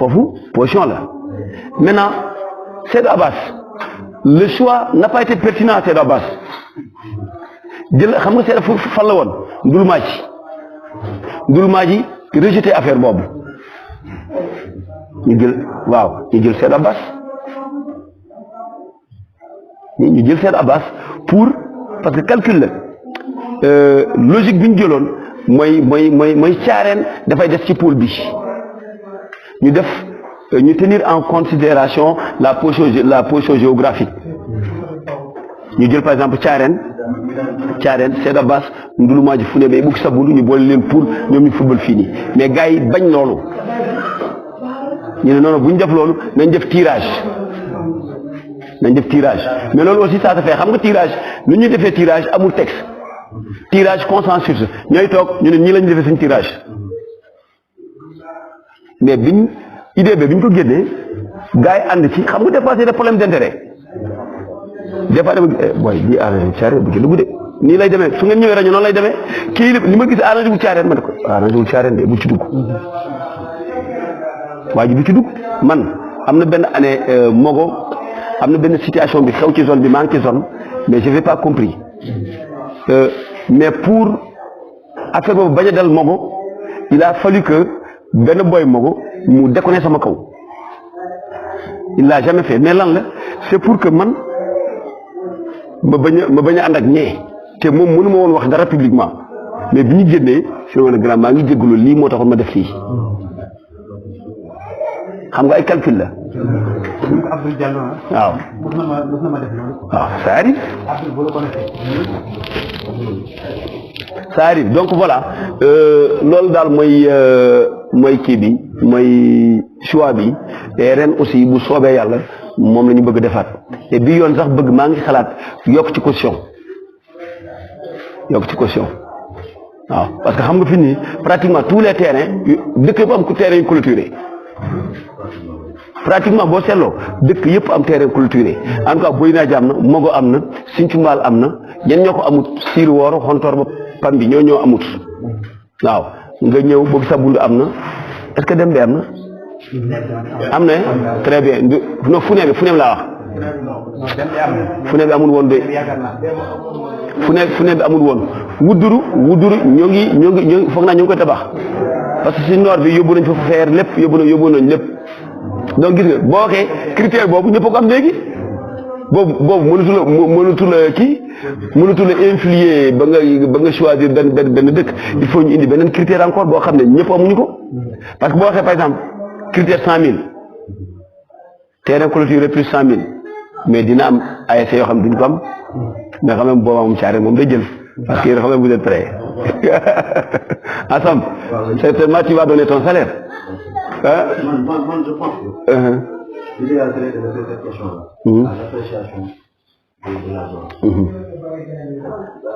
foofu position là. Maintenant Seydou Abbas le choix n'a pas été pertinent à Seydou Abbas jël xam nga Seydou fan la woon Ndul Maaji rejeté affaire boobu ñu jël waaw ñu jël Seydou Abbas ñu jël Seydou Abbas pour parce que calcul la logique bi ñu jëloon mooy Thiarène dafay des ci pôle bi ñu tenir en considération la position géographique ñu jël par exemple Thiarène Seydou Abbas Ndulu Maaji fu ne ba bukki sabulu ñu boole leen pour ñoom ñu football fii nii mais gars yi bañ loolu ñu ne noonu bu ñu def loolu nañ def tirage mais loolu aussi ça se fait xam nga tirage lu ñuy defee tirage amul texte tirage consensus ñooy toog ñu ne ñii lañu defee seen tirage mais biñ idée bi ñu ko génnee gars yi ànd ci xam nga des fois c'est des problèmes d'intérêt des fois dama booy bii arrangé Thiarène bu ci dugg de nii lay demee su ngeen ñëwee rajo noonu lay demee kii li ma gis arrangé wul Thiarène ma ne ko arrangé wul Thiarène de bu ci dugg waa ji bu ci dugg man am na benn année Mogo am na benn situation bi xew ci zone bi maa ngi ci zone mais je n'ai pas compris mais pour affaire boobu bañ a dal Mogo il a fallu que benn boy Mogo mu déconné sama kaw il l'a jamais fait mais lan la c'est pour que man ma bañ a ànd ak ñee te moom mënu ma woon wax dara publiquement mais bi ñu génnee si woon a grand maa ngi jégalu lii moo taxoon ma def lii xam nga ay calcul la. Abdou Diallo waaw. mos na ma def loolu. waaw ça arrive. Abdou bu la ko defee. ça arrive donc voilà loolu daal mooy kii bi mooy choix bi et ren aussi bu soobee yàlla moom la ñu bëgg defaat et bi yoon sax bëgg maa ngi xalaat yokk ci caution waaw parce que xam nga fi nii pratiquement tous les terrains dëkk yëpp am ku terrain yu clôturé pratiquement boo seetloo dëkk yëpp am terrain clôturé en tout cas Boy Naa am na Mogo am na Sinthiou Mbal am na ñen ñoo ko amut Siir Wooro Xontoor ba Pam bi ñoo amut waaw nga ñëw bëgg sa bund am na est-ce que dem bi am na am na très bien non fu ne laa wax fu ne bi amul woon de fu ne bi amul woon wudduru ñoo ngi foog naa ñu ngi koy tabax parce que si noor bi yóbbu nañ fa feer lépp yóbbu nañ lépp donc gis nga boo waxee critère boobu ñëpp ko am léegi boobu mënatu la influer ba nga choisir benn dëkk il faut ñu indi beneen critère encore boo xam ne ñëpp amuñu ko parce que boo waxee par exemple critère 100 000 terrain clôturé plus 100 000 mais dina am ASC yoo xam ne duñ ko am mais xam ne booba moom Thiarène moom day jël parce que yéen xam ne vous êtes prêts ensemble certainement tu vas donner ton salaire Man, je pense que l'idéal serait de régler cette question-là, à l'appréciation de la zone.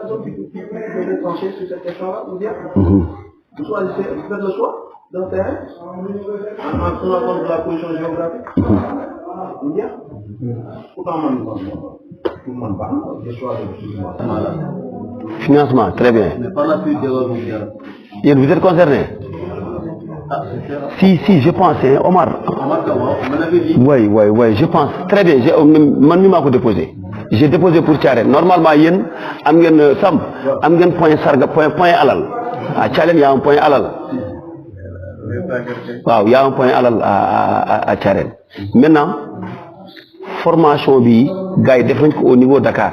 Donc, il faut trancher sur cette question-là, ou bien vous choisissez, vous faites le choix d'un terrain en tenant compte de la position géographique, ou bien, pourtant, le choix de financement, très bien. Mais par la suite, vous êtes concerné? Si, je pense, hein, Omar. Oui, je pense. Très bien, man mi maa ko déposé. J'ai déposé pour Thiarène. Normalement, yéen am ngeen point sarga point alal. À Thiarène, il y a un point alal. Waaw, il y a un point alal à Thiarène. Maintenant, formation bi gars yi def nañ ko au niveau Dakar.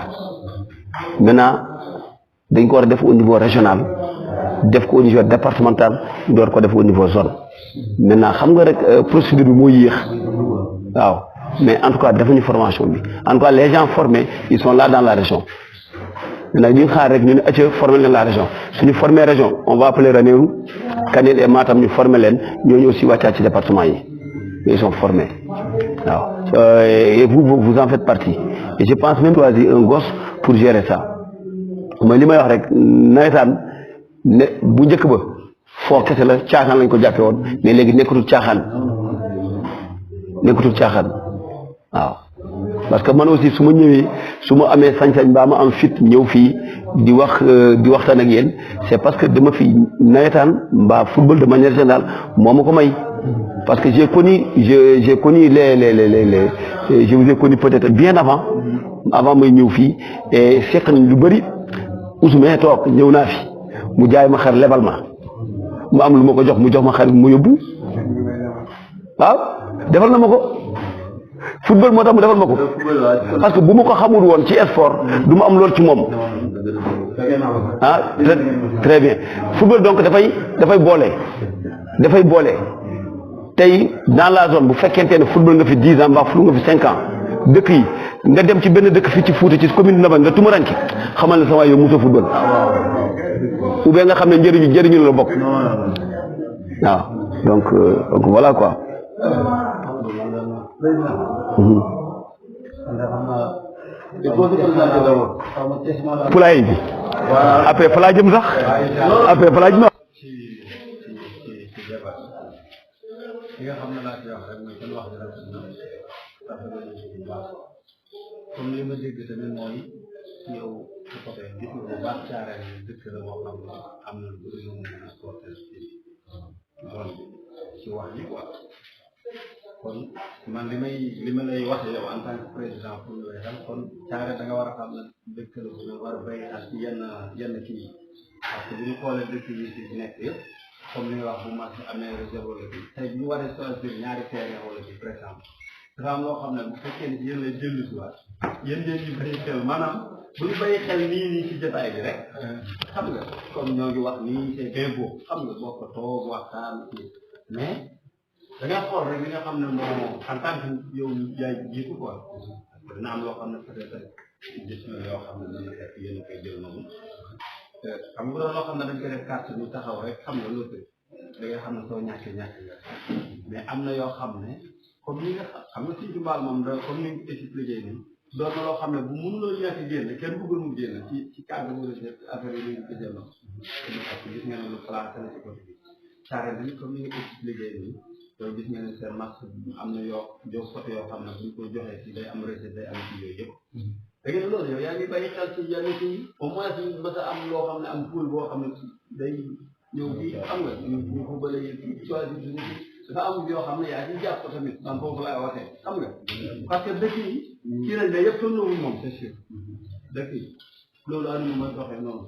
Maintenant, dañ ko war a def au niveau régional. Def ko au niveau départemental door ko def au niveau zone maintenant xam nga rek procédure bi moo yéex waaw mais en tout cas defuñu formation bi en tout cas les gens formés ils sont là dans la région maintenant ñu xaar rek ñu ne acca former leen la région suñu former région on va appeler Ranérou Kanel et Matam ñu former leen ñooñu aussi wàccaat ci département yi ils sont formés waaw et vous en faites partie et je pense même choisir un gosse pour gérer ça mooy li may wax rek nawetaan ne bu njëkk ba foo kese la caaxaan lañ ko jàppe woon mais léegi nekkatul caaxaan waaw parce que man aussi su ma ñëwee su ma amee sañ-sañ mbaa ma am fit ñëw fii di waxtaan ak yéen c'est parce que dama fi nawetaan mbaa football de manière générale moo ma ko may parce que j'ai connu je vous ai connu peut-être bien avant may ñëw fii et fekk nañ lu bëri Ousmane toog ñëw naa fi mu jaay ma xar lebal ma am lu ma ko jox mu jox ma xar mu yóbbu waaw defal na ma ko football moo tax mu defal ma ko parce que bu ma ko xamul woon ci sport du ma am lool ci moom ah très bien football donc dafay boole tey dans la zone bu fekkente ne football nga fi 10 ans mbaa football nga fi 5 ans dëkk yi nga dem ci benn dëkk fii ci Fuuta ci commune Ndaba nga tumaranki xamal ne sama yow mosoo football ou bien nga xam ne njëriñu la bokk waaw donc voilà quoi. Poulailler bi après fa laa jëm sax après fa laa jëm. li nga xam ne laa ci wax rek mooy kenn wax dëgg yàlla comme li ma dégg tamit mooy yow su ko defee gis nga bu baax caareel dëkk la boo xam ne am na lu bëri lu mu mën a supporter ci wax ji quoi kon man li ma lay wax yow en tant que président pour ñu xam kon caareel da nga war a xam ne dëkk la bu war a bàyyi xel ci yenn kii yi parce que bu ñu xoolee dëkk yi ci nekk yëpp. comme li nga wax bu match amee réserve wala bi tey bu ñu waree choisir ñaari terrain wala bi par exemple dafa am loo xam ne bu fekkee ni yéen lay dellu si waat yéen ñu bàyyi xel maanaam bu ñu bàyyi xel nii ci jotaay bi rek xam nga comme ñoo ngi wax nii c'est bien beau xam nga boo ko toog waxtaan mais da nga xool rek li nga xam ne moo en tant que yow yaay jiitu quoi dina am loo xam ne peut-être gis na yoo xam ne dañuy fekk yéen a koy jël noonu xam nga loo xam ne dañ koy def carte ñu taxaw rek xam nga loolu da nga xam ne soo ñàkkee ñàkk nga mais am na yoo xam ne comme ni nga xam nga si jumbaal moom da comme ni nga expliqué nii doon na loo xam ne bu mënuloo ñàkk génn kenn bëggul mu génn ci cadre bu la def affaire yi ñu gisee noonu parce que gis nga ne lu placé na ci côté bi carré bi comme ni nga expliqué nii yow gis nga ne seen match am na yoo côté yoo xam ne buñ ko joxee ci day am recette day am ci yooyu yëpp da ngeen loolu yow yaa ngi bàyyi xel ci yenn ci au moins ñu mës a am loo xam ne am pool boo xam ne day ñëw fii xam nga ñu ko bële choisir dafa am yoo xam ne yaa ci jàpp tamit man foofu laay waxee xam nga parce que dëkk yi kii nañ ne yëpp tolluwul moom c'est sûr dëkk yi loolu àdduna ma doxee noonu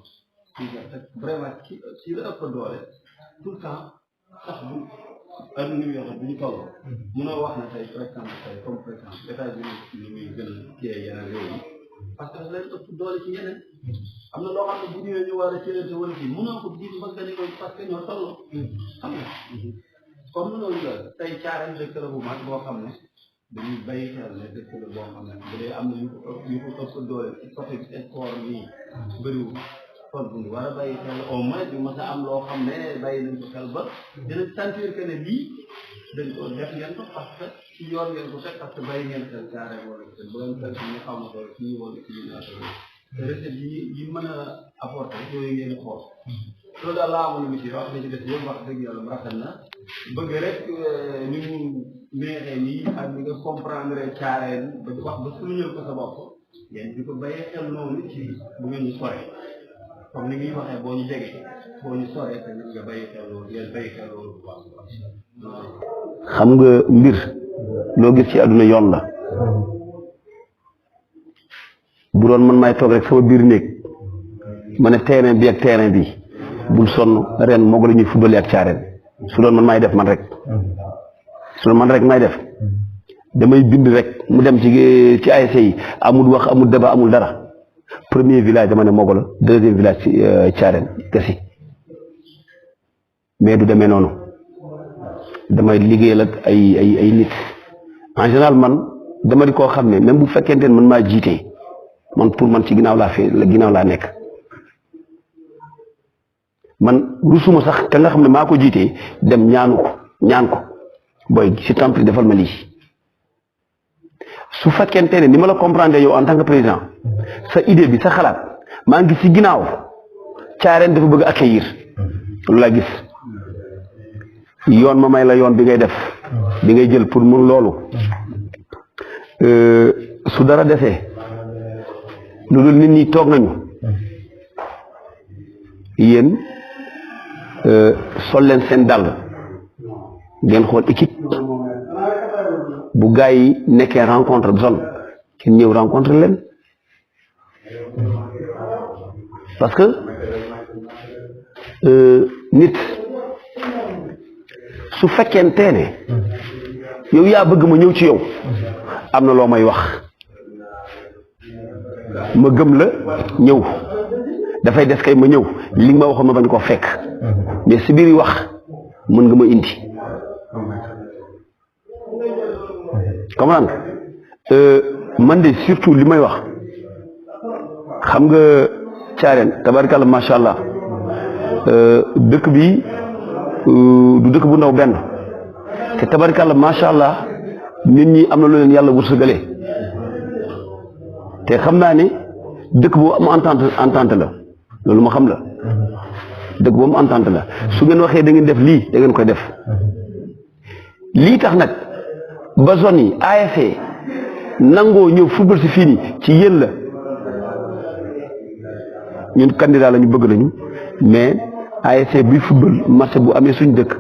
vraiment ci la ëpp doole tout le temps sax bu àdduna bi wax bu ñu toll mënoo wax na tey par exemple tey comme par exemple États-Unis lu muy gën a kii yeneen réew yi parce que leen ëpp doole ci yeneen am na loo xam ne bu ñëwee ñu war a cëlante wala kii mënoo ko gis mbagg ni ko parce que ñoo toll xam nga comme loolu la tey caareen dëkk la bu mag boo xam ne dañuy bàyyi xel ne dëkk la boo xam ne bu dee am na yu ko ëpp doole ci côté bi sport nii bëriwul kon bu ñu war a bàyyi xel au moins ñu mës a am loo xam ne bàyyi nañ ko xel ba dina sentir que ne lii dañ ko def ngeen ko parce que ci yoon ngeen ko teg parce que bàyyi ngeen xel caareen wala bu leen xel ci ñu xaw ma ko ci ñu wala ci ñu naata recette yi mën a apporter yooyu ngeen xool loolu daal laa amoon lu ci wax li ci des yëpp wax dëgg yàlla rafet na bëgg rek ni mu neexee nii ak ni nga comprendre caareen ba wax ba souligner ko sa bopp yéen di ko bàyyee xel noonu ci bu ngeen ñu soree comme ni ngi waxee boo ñu jegee boo ñu soree te nga bàyyi xel loolu ngeen bàyyi xel loolu bu baax xam nga mbir loo gis ci àdduna yoon la bu doon man may toog rek sama biir néeg ma ne terrain bi ak terrain bi bul sonn ren moo la ñuy football ak caareen su doon man may def man rek su doon man rek may def damay bind rek mu dem ci ASC yi amul wax amul débat amul dara premier village dama ne Mogo la deuxième village ci caareen gasi mais du demee noonu damay liggéeyal ak ay nit en général man dama di koo xam ne même bu fekkente ne man maa jiite man pour man ci ginnaaw laa nekk man rusuma sax ka nga xam ne maa ko jiitee dem ñaan ko booy si templi defal ma lii su fekkente ne ni ma la comprendre yow en tant que président sa idée bi sa xalaat maa ngi si ginnaaw caareen dafa bëgg accueillir loolu laa gis yoon ma may la yoon bi ngay def bi ngay jël pour mun loolu su dara desee lu dul nit ñi toog nañu yéen sol leen seen dàll ngeen xool équipe bu gars yi nekkee rencontre zone ngeen ñëw rencontre leen parce que nit su fekkente ne yow yaa bëgg ma ñëw ci yow am na loo may wax ma gëm la ñëw dafay des kay ma ñëw li nga ma waxoon ma bañ koo fekk mais si biir wax mën nga ma indi comprendre man de surtout li may wax xam nga Thiarène tabarkalla macha allah dëkk bi du dëkk bu ndaw benn te tabarkalla macha allah nit ñi am na lu leen yàlla wërsëgalee te xam naa ne dëkk boo am entente la loolu ma xam la dëkk boo am entente la su ngeen waxee da ngeen def lii da ngeen koy def lii tax nag ba zone yi ASC nangoo ñëw football si fii nii ci yéen la ñun candidat la ñu bëgg nañu mais ASC buy football match bu amee suñ dëkk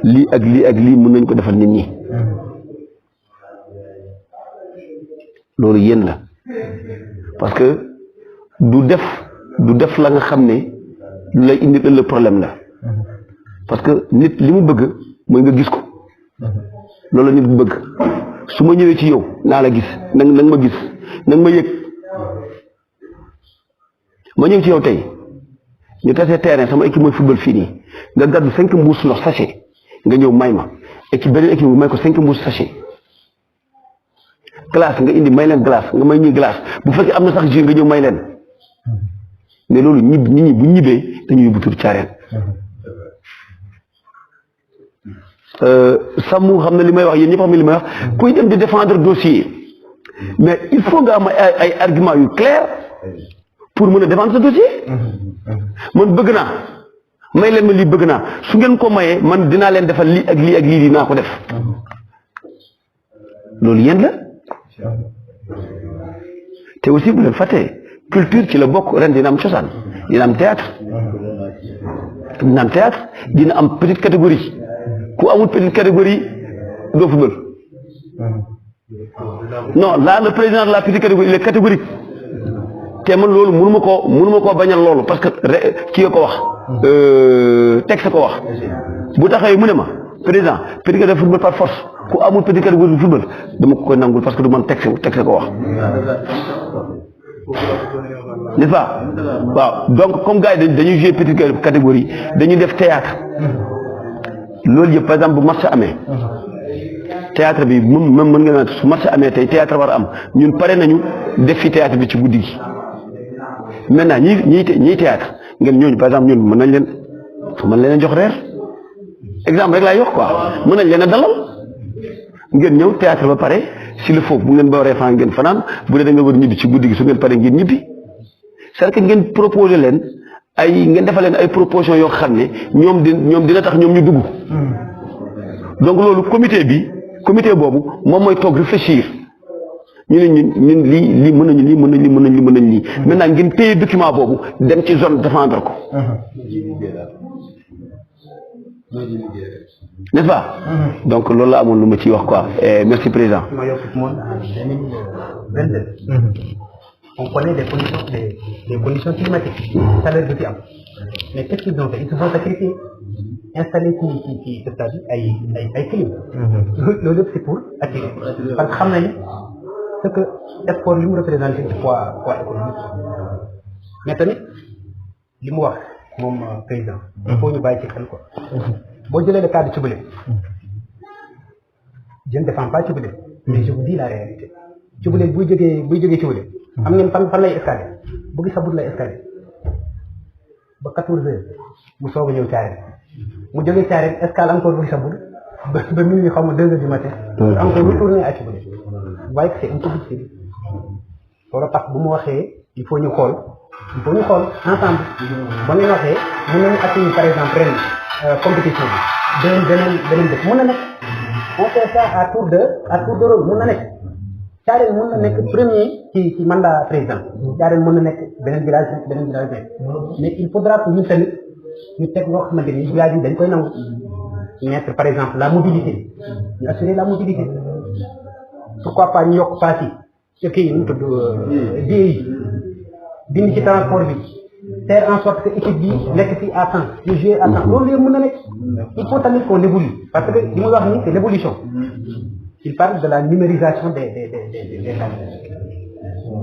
lii ak lii ak lii mën nañ ko defal nit ñi loolu yéen la parce que du def la nga xam ne lu lay indi ëllëg problème la parce que nit li mu bëgg mooy nga gis ko loolu nit bu bëgg su ma ñëwee ci yow naa la gis nag ma gis nag ma yëg ma ñëw ci yow tey ñu tasee terrain sama équipe mooy football fii nii nga gàddu 5 mbuus ndox sachet nga ñëw may ma équipe beneen équipe bi may ko 5 mbuus sachet glace nga indi may leen glace nga may ñuy glace bu fekkee am na sax jus nga ñëw may leen mais loolu nit ñi bu ñibbee dañuy yóbbu tur Thiarène sàmm xam na li may wax yéen ñëpp xam ne li may wax kuy dem di défendre dossier mais il faut nga am ay argument yu clair pour mën a défendre sa dossier man bëgg naa may leen ma lii bëgg naa su ngeen ko mayee man dinaa leen defal lii ak lii ak lii dinaa ko def loolu yéen la te aussi bu leen fàttee culture ci la bokk ren dina am cosaan dina am théâtre dina am petite catégorie ku amul petite catégorie doo football non là le président de la petite catégorie il est catégorique te man loolu mënuma koo bañal loolu parce que kii ko wax texte ko wax bu taxawee mu ne ma président petite catégorie football par force ku amul petite catégorie football dama ko koy nangul parce que du man texte ko wax n'est-ce pas waaw donc comme gars yi dañuy jouer petite catégorie dañuy def théâtre loolu yëpp par exemple bu match amee théâtre bi mën nga naan su match amee tey théâtre war a am ñun pare nañu def fi théâtre bi ci guddi gi maintenant ñiy théâtre ngeen ñooñu par exemple ñun mën nañ leen jox reer exemple rek laay wax quoi mën nañ leen a dalal ngeen ñëw théâtre ba pare si le faut bu ngeen ba waree fan ngeen fanaan bu dee da nga war ñibbi ci guddi gi su ngeen pare ngeen ñibbi c'est que ngeen proposé leen ngeen defal leen ay proposition yoo xam ne ñoom dina tax ñoom ñu dugg donc loolu comité boobu moom mooy toog réfléchir ñu ne ñun lii mën nañ lii maintenant ngeen téye document boobu dem ci zone défendre ko n'est-ce pas donc loolu la amoon lu ma ciy wax quoi merci président. On connaît les conditions climatiques, ça leur dit. Mais qu'est-ce qu'ils ont fait? Ils se sont sacrifiés, installés qui c'est-à-dire ay clim. Loolu lépp c'est pour attirer. Parce que xam nañu ce que sport li mu représenté ci poids économique. Mais tamit li mu wax moom président. il faut ñu bàyyi ci xel quoi. boo jëlee le cas de Thioubélé. je ne défends pas Thioubélé, mais je vous dis la réalité. Thioubélé buy jógee Thioubélé. am ngeen fan lay escale bu gi sabut lay escale ba 14 heures mu soog a ñëw Thiarène mu jógee Thiarène escale encore bu gi sabut ba minuit xaw ma 2 heures du matin encore retourner à Thioubélé. Vous voyez que c'est un peu difficile loolu tax bu mu waxee il faut ñu xool ensemble ba ngeen waxee mën nañu atteindre par exemple ren compétition bi beneen dëkk mën na nekk on fait ça à tour de rôle mën na nekk. Thiarène mën na nekk premier ci mandat président Thiarène mën na nekk beneen village mais il faudra que ñun tamit ñu teg loo xamante ni village yi dañ koy nangu mettre par exemple la mobilité ñu assurer la mobilité pourquoi pas ñu yokk paas yi ce kii ñu tudd billets yi dindi ci transport bi faire en sorte que équipe bi nekk fii à temps ñu jouer à temps loolu yëpp mën na nekk il faut tamit qu'on évolue parce que li muy wax nii c'est l'évolution il parle de la numérisation des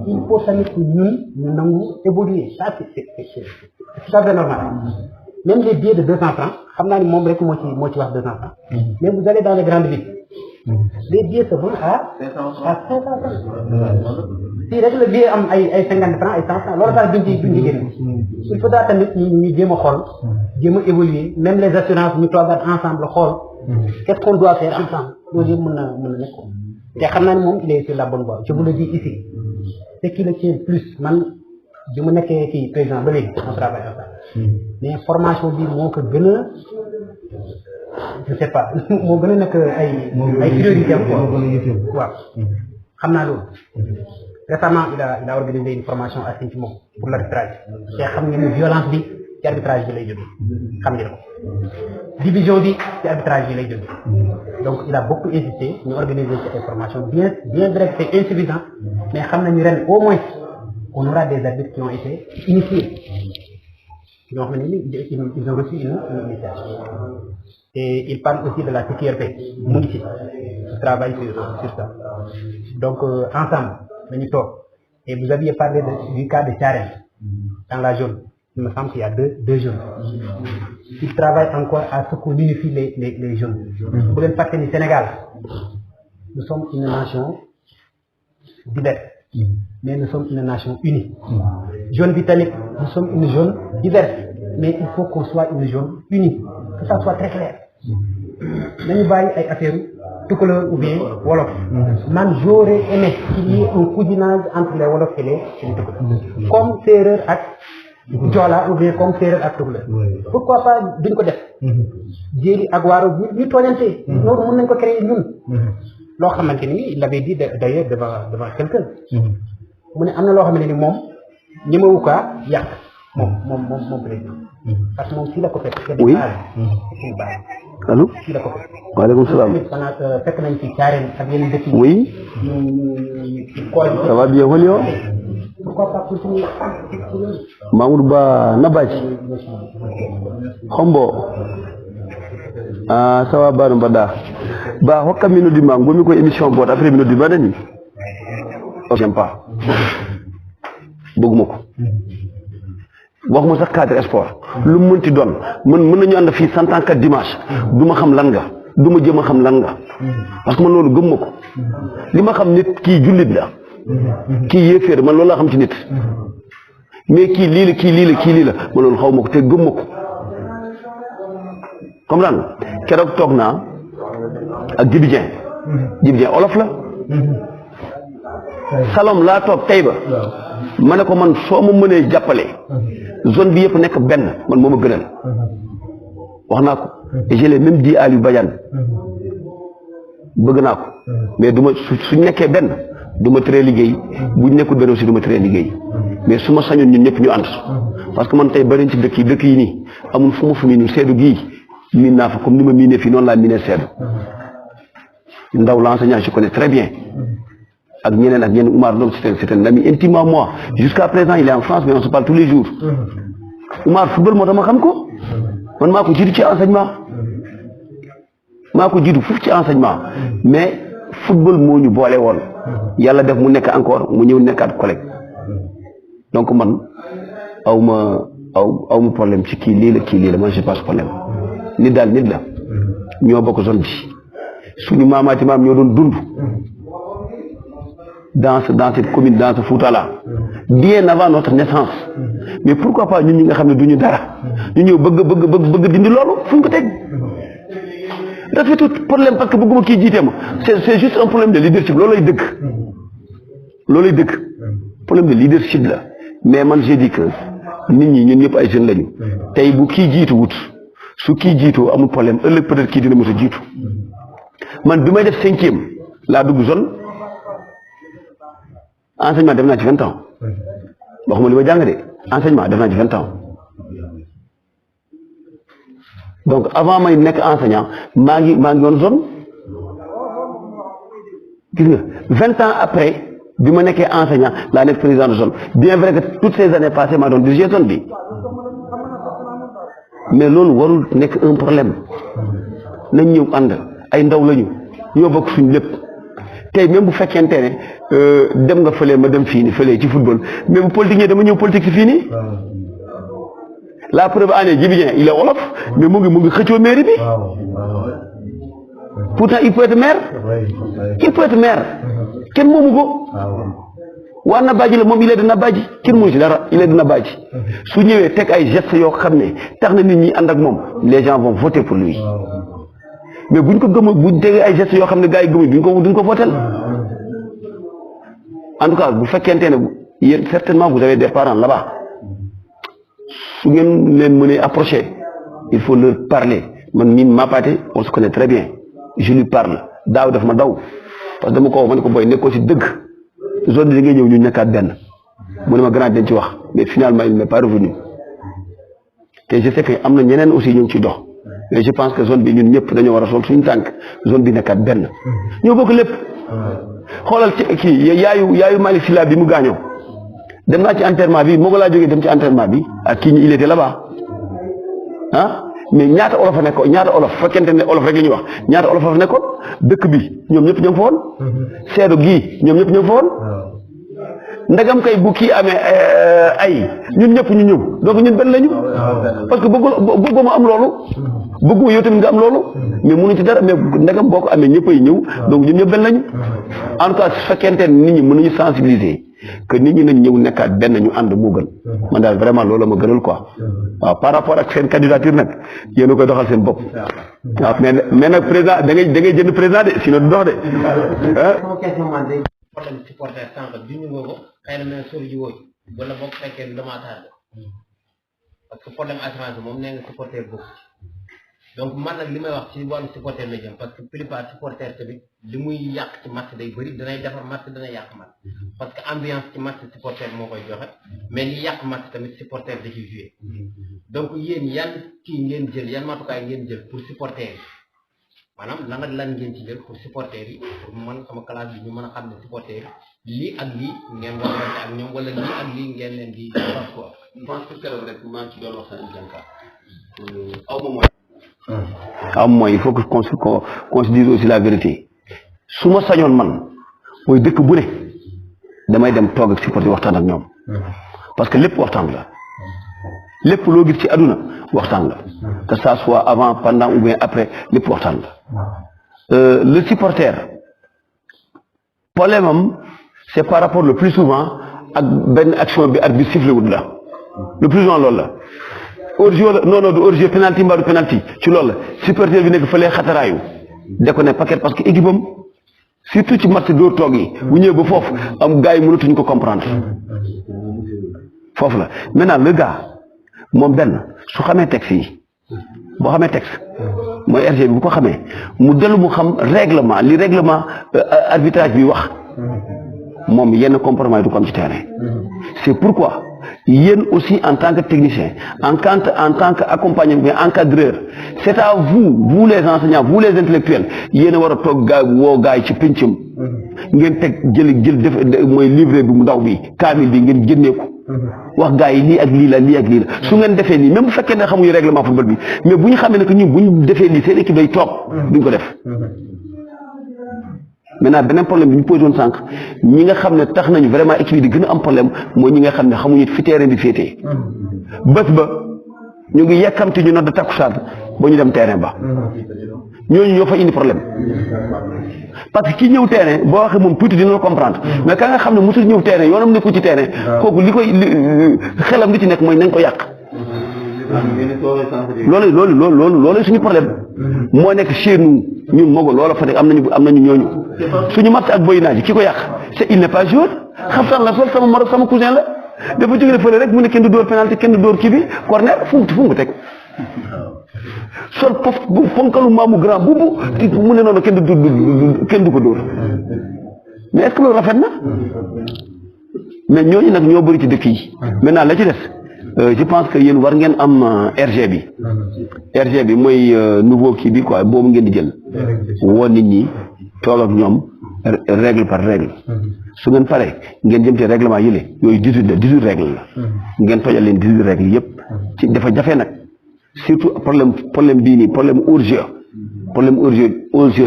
il faut tamit que ñun ñu nangu évoluer ça c'est tout à fait normal même les billets de 200 francs xam naa ni moom rek moo ci wax 200 francs mais vous allez dans les grandes villes les billets se vendent à 500 francs si rek le billet am ay 50 francs ay 100 francs loolu tax duñ ci génn il faudra tamit ñu jéem a xool jéem a évoluer même les assurances ñu toogaat ensemble xool qu'est-ce qu'on doit faire ensemble loolu yëpp mën na nekk te xam naa ni moom il est sur la bonne voie je vous le dis ici ce qui le tient plus man bi mu nekkee kii président ba léegi on travaille ensemble mais formation bi moo ko gën a je sais pas moo gën a nekk ay priorité am quoi waaw xam naa loolu récemment il a organisé une formation à Sinthiou pour l'arbitrage te xam ngeen ne violence bi ci arbitrage bi lay jógee xam ngeen ko division bi ci arbitrage bi lay jógee donc il a beaucoup insisté ñu organiser ci ay formation bien vrai que c'est insuffisant mais xam nañu ren au moins on aura des arbitres qui ont été initiés ñoo xam ne ni ils ont reçu une initiation et il parle aussi de la CQRP mu ngi ci travaille sur ça donc ensemble dañu toog et vous aviez parlé du cas de Thiarène dans la zone il me semble qu'il y a deux jeunes ils travaillent encore à ce qu'on unifie les jeunes bu leen fàtte ni Sénégal nous sommes une nation diverse mais nous sommes une nation unie zone bi tamit nous sommes une zone diverse mais il faut qu'on soit une zone unie que ça soit très clair nañu bàyyi ay affaire tukulóor ou bien wolof man j'aurais aimé qu'il y ait un cousinage entre les wolof et les tukulóor comme séeréer ak joola ou bien comme séeréer ak tukulóor pourquoi pas duñ ko def jéeri ak waaro ñu tooñante loolu mën nañ ko créer ñun loo xamante ni il l'avait dit d'ailleurs devant quelqu'un mu ne am na loo xamante ni moom ñemewu kaa yàq moom président parce que moom fii la ko fekk oui allo fii la ko fekk waaleykum salaam fekk nañ ci Thiarène ak yeneen dëkk yi oui ça va bien Holio pourquoi pas continuer Mamoudou Ba Nabaji Hombo ah ça va Bano Bada ba hokka minudi ma ngomi ko émission bot après minudi ba dani j'aime pas bëgguma ko waxuma sax cadre sport lu mu mënti doon mën nañu ànd fii 100 ans que dimanche du ma xam lan nga du ma jëm a xam lan nga parce que man loolu gëm ma ko li ma xam nit kii jullit la kii yéeféer man loolu laa xam ci nit mais kii lii la kii lii la kii lii la man loolu xaw ma ko te gëm ma ko comme lan keroog toog naa ak Djibi Dieng olof la salom laa toog tey ba ma ne ko man soo ma mënee jàppale zone bi yëpp nekk benn man moo ma gënal wax naa ko et je l'ai même dit à Aliou Badiane bëgg naa ko mais du ma suñ nekkee benn du ma tëree liggéey buñ nekkul benn aussi du ma tëree liggéey mais su ma sañoon ñun ñëpp ñu ànd parce que man tey bari ci dëkk yi nii amul fu ma fu miinu seedu gii miin naa fa comme ni ma miinee fii noonu laa miinee seedu ndaw l'enseignant je connais très bien ak ñeneen Oumar Lom c'est un ami intime à moi jusqu'à présent il est en France mais on se parle tous les jours Oumar football moo tax ma xam ko man maa ko jiitu ci enseignement maa ko jiitu foofu ci enseignement mais football moo ñu boole woon yàlla def mu nekk encore mu ñëw nekkaat collègue donc man awma problème ci kii lii la man j'ai pas ce problème nit daal nit la ñoo bokk zone bi suñu maamaati maam ñoo doon dund dans cette commune dans ce Fouta là bien avant notre naissance mais pourquoi pas ñun ñi nga xam ne duñu dara ñu ñëw bëgg dindi loolu fu ñu ko teg rafetut problème parce que bëgguma kii jiite ma c'est juste un problème de leadership loolay dëgg problème de leadership la mais man j'ai dit que nit ñi ñun ñëpp ay jeunes lañu tey bu kii jiitu wut su kii jiitoo amul problème ëllëg peut-être kii dina mos a jiitu man bi may def 5e laa dugg zone enseignement def naa ci 20 ans waxuma li ma jàng de enseignement def naa ci 20 ans donc avant may nekk enseignant maa ngi woon zone gis nga 20 ans après bi ma nekkee enseignant laa nekk président de zone bien vrai que toutes ces années passées maa doon diriger zone bi mais loolu warul nekk un problème nañ ñëw ànd ay ndaw lañu ñoo bokk suñu lépp tey même bu fekkente ne dem nga fële ma dem fii nii fële ci football mais bu politique ñee dama ñëw politique si fii nii la preuve année Djibi Dieng il est wolof mais mu ngi xëccoo mairie bi pourtant il peut être maire kenn moomu ko waa Nabadji la moom il est de Nabadji kenn mënu ci dara il est de Nabadji su ñëwee teg ay gestes yoo xam ne tax na nit ñi ànd ak moom les gens vont voter pour lui mais buñ ko gëm buñ tegee ay gestes yoo xam ne gars yi gëmuñ duñ ko voter en tout cas bu fekkente ne yéen certainement vous avez des parents là-bas su ngeen leen mënee approcher il faut leur parler man mii Mapaté on se connaît très bien je lui parle daaw daf ma daw parce que dama ko wax ma ne ko booy nekkoo ci dëgg zone bi da ngay ñëw ñu nekkaat benn mu ne ma grand dañ ci wax mais finalement il n'est pas revenu te je sais que am na ñeneen aussi ñu ngi ci dox mais je pense que zone bi ñun ñëpp dañoo war a sol suñu tànk zone bi nekkaat benn ñoo bokk lépp xoolal ci kii yaayu Malick Sylla bi mu gaañoo dem naa ci enterrement bi moo ko laa jógee dem ci enterrement bi ak kii il était là-bas ah mais ñaata olof a nekkoon ñaata olof fekkente ne olof rek la ñuy wax ñaata olof a fa nekkoon dëkk bi ñoom ñëpp ñoo ngi fa woon seedo gii ñoom ñëpp ñoo ngi fa woon ndagam kay bu kii amee ay ñun ñëpp ñu ñëw donc ñun benn lañu parce que bëgguma am loolu bëgguma yow tamit nga am loolu mais mënuñ ci dara mais ndagam boo ko amee ñëppay ñëw donc ñun ñëpp benn lañu en tout cas su fekkente ne nit ñi mën nañu sensibiliser que nit ñi nañ ñëw nekkaat benn ñu ànd moo gën man daal vraiment loolu ma gënal quoi waaw par rapport ak seen candidature nag yéen a koy doxal seen bopp waaw mais nag président da ngay jënd président de sinon du dox de problème supporter sànq bi ñu nga ko xëy na mais sori ji woo wala boo fekkee du damaa tardé parce que problème assurance moom nee nga supporter boobu donc man nag li may wax ci wàllu supporter la jëm parce que plupart supporter tamit li muy yàq ci match day bëri danay defar match dana yàq match parce que ambiance ci match supporter moo koy joxe mais li yàq match tamit supporter da ciy joué donc yéen yan kii ngeen jël yan matukaay ngeen jël pour supporter yi maanaam lan ngeen ci jël pour supporter yi pour man sama classe bi ñu mën a xam ne supporter yi lii ak lii ngeen war a ak ñoom wala lii ak lii ngeen leen di wax quoi. je pense que keroog rek maa ngi ci doon wax seen jànka aw ma mooy il faut que qu'on se dise aussi la vérité su ma sañoon man mooy dëkk bu ne damay dem toog ak supporter waxtaan ak ñoom parce que lépp waxtaan la lépp loo gis ci àdduna waxtaan la que ça soit avant pendant ou bien après lépp waxtaan la le supporter problème am c'est par rapport le plus souvent ak benn action bi arbitre sifflé wut la le plus souvent loolu la hors-jeu la non du hors-jeu penalty mbaa du penalty ci loolu la supporter bi nekk fële xataraayu da ko ne paquet parce que équipe am surtout ci match doo toog yi bu ñëwee ba foofu am gars yi mënatuñu ko comprendre foofu la maintenant le gars moom benn su xamee texte yi boo xamee texte mooy RG bi bu ko xamee mu dellu mu xam règlement li règlement arbitrage bi wax moom yenn comportement yi du ko am ci terrain c'est pourquoi yéen aussi en tant que technicien en tant que accompagnant bien encadreur c'est à vous les enseignants vous les intellectuels yéen a war a toog gaa woo gaa yi ci pencam ngeen teg jël def mooy livret bi mu ndaw bi kaamil bi ngeen génnee ko wax gaa yi lii ak lii la su ngeen defee nii même bu fekkee ne xamuñu règlement football bi mais bu ñu xamee ne que ñun bu ñu defee lii seen équipe day toog duñ ko def maintenant beneen problème bi ñu posé woon sànq ñi nga xam ne tax nañu vraiment équipe yi di gën a am problème mooy ñi nga xam ne xamuñu fi terrain bi féetee bés ba ñu ngi yàkkamti ñu nodd takkusaan ba ñu dem terrain ba ñooñu ñoo fa indi problème parce que ki ñëw terrain boo waxee moom tuuti dina la comprendre mais ka nga xam ne mosul ñëw terrain yoonam nekku ci terrain kooku li koy xelam li ci nekk mooy nañ ko yàq loolu suñu problème moo nekk chez nous ñun Mogo loola fa nekk am nañu ñooñu suñu match ak Boy Naaji ki ko yàq c'est il n'est pas joueur xaftaan la sol sama cousin la dafa jóge fële rek mu ne kenn du dóor penalty kenn du dóor kii bi corner fu mu teg sol ponkalu maamu grand buubu mu ne noonu kenn du ko dóor mais est-ce que loolu rafet na mais ñooñu nag ñoo bëri ci dëkk yi maintenant la ci des je pense que yéen war ngeen am RG bi RG bi mooy nouveau kii bi quoi boobu ngeen di jël woo nit ñi toog ak ñoom règle par règle su ngeen paree ngeen jëm ci règlement yële yooyu 18 règle la ngeen tojal leen 18 règle yëpp ci dafa jafe nag surtout problème bii nii problème urgent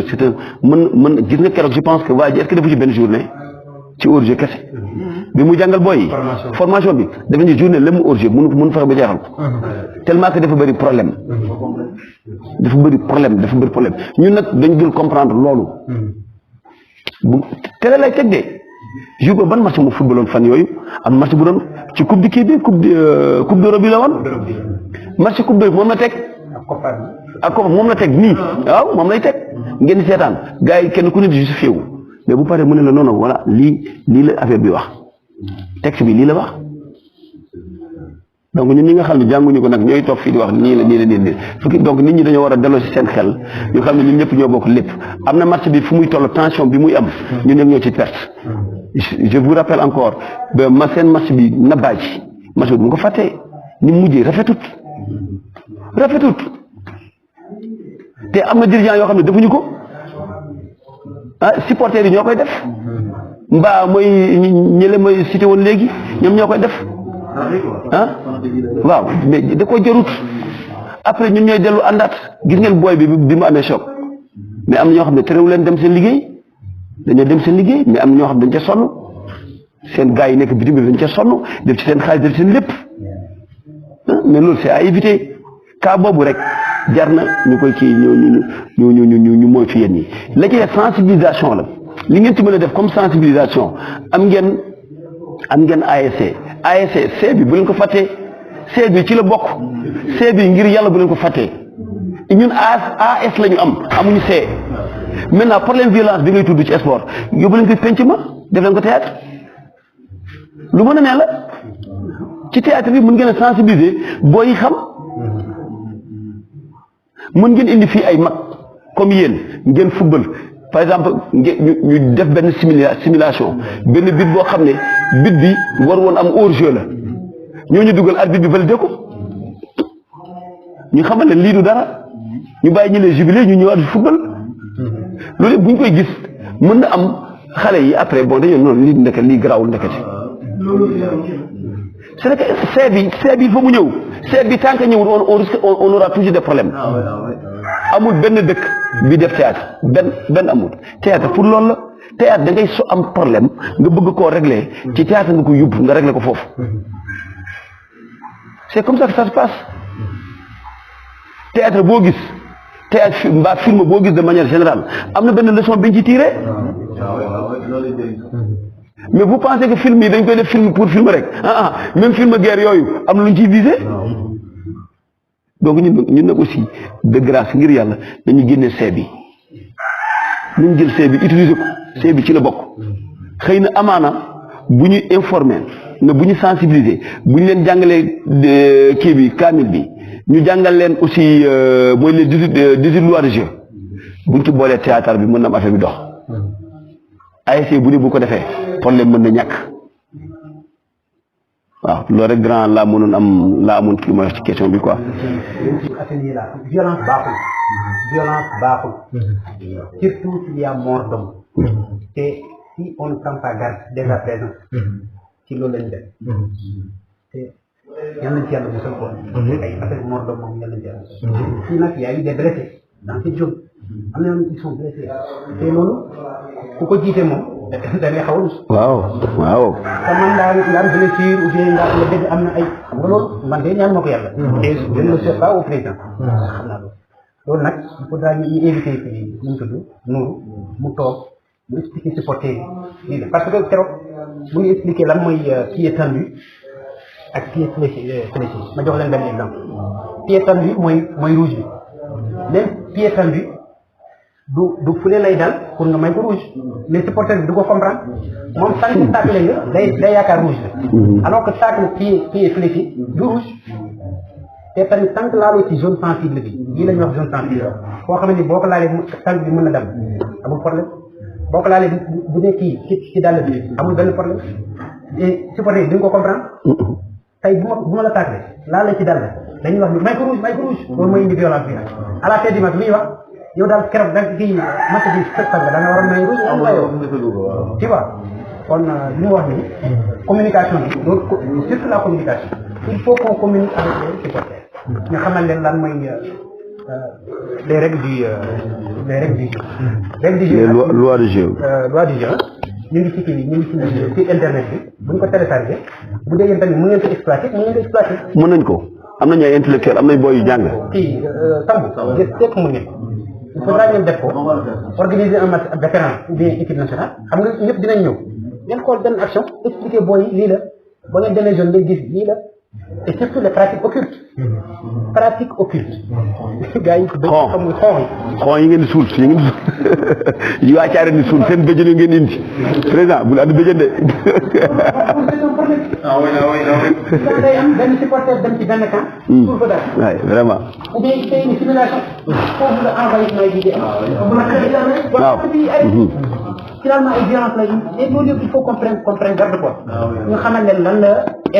c'est un mën gis nga keroog je pense que waa ji est-ce que defu ci benn journée ci urgent kese bi mu jàngal booy yi formation bi dafa ñu journée lemu urgent mun fexe ba jeexal ko tellement que dafa bëri problème ñun nag dañ dul comprendre loolu bu télé lay teg de jour ba ban match mu footballoon fan yooyu am match bu doon ci coupe du kii bi coupe d'Europe bi la woon match coupe d'Europe moom la teg ak ko moom la teg nii waaw moom lay teg ngeen di seetaan gars yi kenn ku ne di justifié wu mais bu paree mu ne la non non voilà lii la affaire bi wax texte bi lii la wax donc ñun ñi nga xam ne jànguñu ko nag ñooy toog fii di wax nii la fukki donc nit ñi dañoo war a delloo ci seen xel ñu xam ne ñun ñëpp ñoo bokk lépp am na match bi fu muy toll tension bi muy am ñun ñëpp ñoo ci perte je vous rappelle encore ba seen match bi na bàyyi match bi bu nga ko fàttee ni mujjee rafetut te am na dirigeant yoo xam ne defuñu ko supporters yi ñoo koy def mbaa mooy ñële mooy cité woon léegi ñoom ñoo koy def waaw mais da ko jarut après ñun ñooy dellu àndaat gis ngeen booy bi mu amee choc mais am na ñoo xam ne terewu leen dem seen liggéey dañoo dem seen liggéey mais am na ñoo xam ne dañ ca sonn seen gars yi nekk bitim bi dañ ca sonn def ci seen xaalis def ci seen lépp mais loolu c'est à éviter cas boobu rek jar na ñu koy kii ñu mooy fi yéen ñi la ci sensibilisation la li ngeen ci mën a def comme sensibilisation am ngeen ASC C bi bu leen ko fàttee C bi ci la bokk C bi ngir yàlla bu leen ko fàttee ñun AS la ñu amuñu C maintenant problème violence bi ngay tudd ci sport yóbbu leen ko penc ma def leen ko théâtre lu mën a ne la ci théâtre bi mën ngeen a sensibiliser booy xam mën ngeen indi fii ay mag comme yéen ngeen football par exemple ñu def benn simulation benn bit boo xam ne bit bi war woon am hors-jeu la ñooñu dugal arbitre bi validé ko ñu xamal ne lii du dara ñu bàyyi ñu leen jubilé ñu ñëwaat football loolu bu ñu koy gis mën na am xale yi après bon dañoo noonu lii garaawul ndekete c'est vrai que C bi il faut mu ñëw C bi tant que ñëwul on aura toujours des problèmes amul benn dëkk bi def théâtre benn amul théâtre pour loolu la théâtre da ngay am problème nga bëgg koo régler ci théâtre nga ko yóbbu nga régler ko foofu c'est comme ça que ça se passe théâtre boo gis théâtre mbaa film boo gis de manière générale am na benn leçon biñ ci tiré mais vous pensez que film yi dañ koy def film pour film rek même film guerre yooyu am na lu ñu ciy visé donc ñun nag aussi de grâce ngir yàlla dañu génne C bi ñu jël C bi utiliser ko C bi ci la bokk xëy na amaana bu ñu informer ne bu ñu sensibiliser bu ñu leen jàngalee kii bi kaamil bi ñu jàngal leen aussi mooy les 18 lois de jeu buñ ci boolee théâtre bi mën na am affaire bi dox ASC bu ne bu ko defee problème mën na ñàkk waaw loolu rek grand laa amoon kii ma wax ci question bi quoi. atelier là violence baaxul surtout s'il y a mort d'homme te si on ne prend pas garde dès à présent ci loolu lañu def te yal nañ ci yàlla musal ko ay affaire mort d'homme moom yal nañ ci yàlla musal fii nag y a eu des blessés dans cette zone am na ñoom ils sont blessés te loolu ku ko jiite moom da ngay xaw a rus. waaw. te man nga am blessure ou bien nga dégg am na ay xam nga loolu man de ñaan ma ko yàlla. te je ne le sais pas au président. xam naa loolu nag il faudra ñu éviter fii nu mu tudd Nourou mu toog mu expliquer supporter yi parce que keroog bu ñu expliquer lan mooy pied tendu ak pied fléché ma jox leen benn exemple pied tendu mooy rouge bi même pied tendu du fule lay dal pour nga may ko rouge mais supporter bi du ko comprendre moom sànni tacle nga day yaakaar rouge la alors que tacle pied fléché du rouge te tamit tant que laaloo ci zone sensible bi lii la ñuy wax zone sensible koo xam ne boo ko laalee tànk bi mën na dem amul problème boo ko laalee bu dee kii ci dàll bi amul benn problème et supporter bi di nga ko comprendre tey bu ma la tàggee laa la ci dal dañuy wax ni may ko rouge loolu mooy indi violence bi nag à la fin du match lu ñuy wax yow daal keroog da nga kii match bi fekk nga da nga war a may rouge am mayoo tu vois kon li mu wax ni communication bi surtout la communication il faut qu'on communique avec les supporters ñu xamal leen lan mooy les règles du jeu les lois du jeu ñu ngi ci kii ñu ngi ci internet bi bu ñu ko téléchargé bu dee yéen tamit mu ngeen ko exploité mën nañ ko am nañu ay intellectuel am nañ booy yu jàng kii Samb gis mu ngeen il faudra ngeen def ko organiser un match vétéran ou bien équipe nationale xam nga ñëpp dinañ ñëw ngeen xool benn action expliquer booy lii la ba ngeen demee zone ngeen gis lii la et surtout les pratiques occultes gars yi xamul xon yi ngeen di suul yi waa caare ni suul seen béjjën yi ngeen indi président bul andi béjjën de day am benn supporter dem ci benn camp pour ko daal waay vraiment ou bien c'est une simulation foofu la envahissement yi di am waaw finalement ay violence la et loolu yëpp il faut comprendre garde quoi ñu xamal leen lan la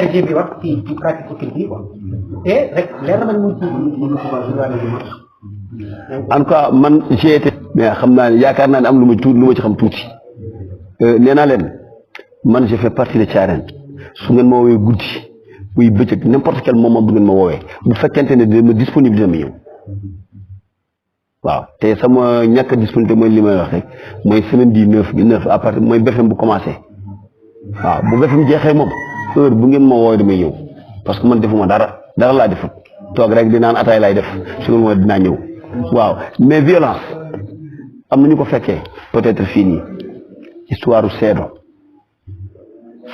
RG bi wax ci pratique occulte bi quoi te rek leer na man mu ci en tout cas man j'ai été mais xam naa ne yaakaar naa ne am lu ma ci xam tuuti nee naa leen man je fais partie de Thiarène su ngeen ma woowee guddi muy bëccëg n'importe quel moment bu ngeen ma woowee bu fekkente ne dama disponible dina ma ñëw waaw te sama ñàkk a disponibilité mooy li may wax rek mooy semaine du 9 à partir mooy BFM bu commencé waaw bu BFM jeexee moom heure bu ngeen ma woowee damay ñëw parce que man defuma dara laa defut toog rek di naan ataay laay def su ngeen woowee dinaa ñëw waaw mais violence am na ñu ko fekkee peut-être fii nii histoire u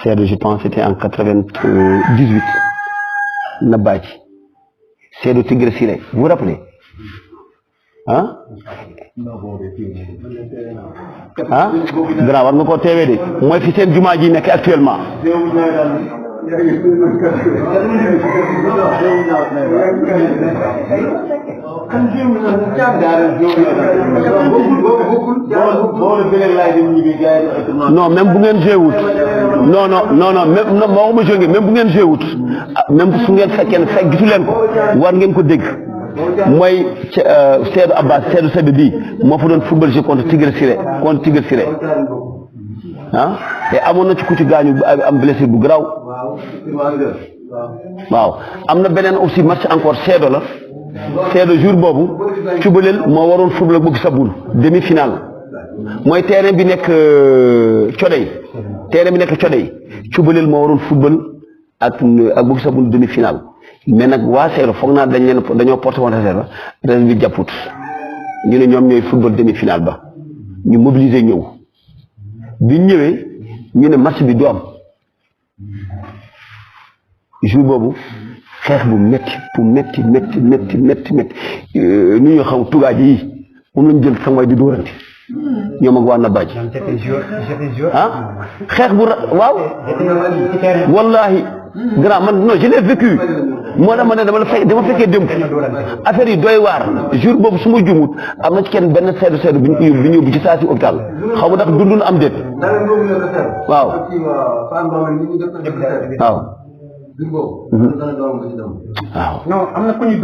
Seedo je pense c'était en 98 na bàcc Seedo Tigre Siré vous vous rappelez ah grand war nga koo teewee de mooy fi seen jumaa ji nekk actuellement non même bu ngeen jéewut non même waxuma jóge même bu ngeen jéewut même su ngeen fekkee fekk gisu leen ko war ngeen ko dégg mooy Seydou Abbas Seydou bii moo fa doon football jeu contre Tigre Siré ah te amoon na ci ku ci gaañu am blessure bu garaaw waaw am na beneen aussi match encore Seydou la Seydou jour boobu Cubalel moo waroon football ak Boki Saboul demi-finale mooy terrain bi nekk Codey Cubalel moo waroon football ak Boki Saboul demi-finale mais nag waa Seydou foog naa dañoo porté woon réserve bi jàpput ñu ne ñoom ñooy football demi-finale ba ñu mobiliser ñëw bi ñëwee ñu ne match bi du am jour boobu xeex bu métti nu ñu xam tugaaj yi moom lañ jël sanwaay di dóorante ñoom ak waa Nabaaj ah xeex bu waaw wallahi grand man non je l'ai vécu moo tax ma ne dama fekkee démb affaire yi doy waar jour boobu su ma jumut am na ci kenn benn seedu bi ñu yóbbu ci saa si hôpital xaw ma ndax dundun am déet waaw non am na ku ñu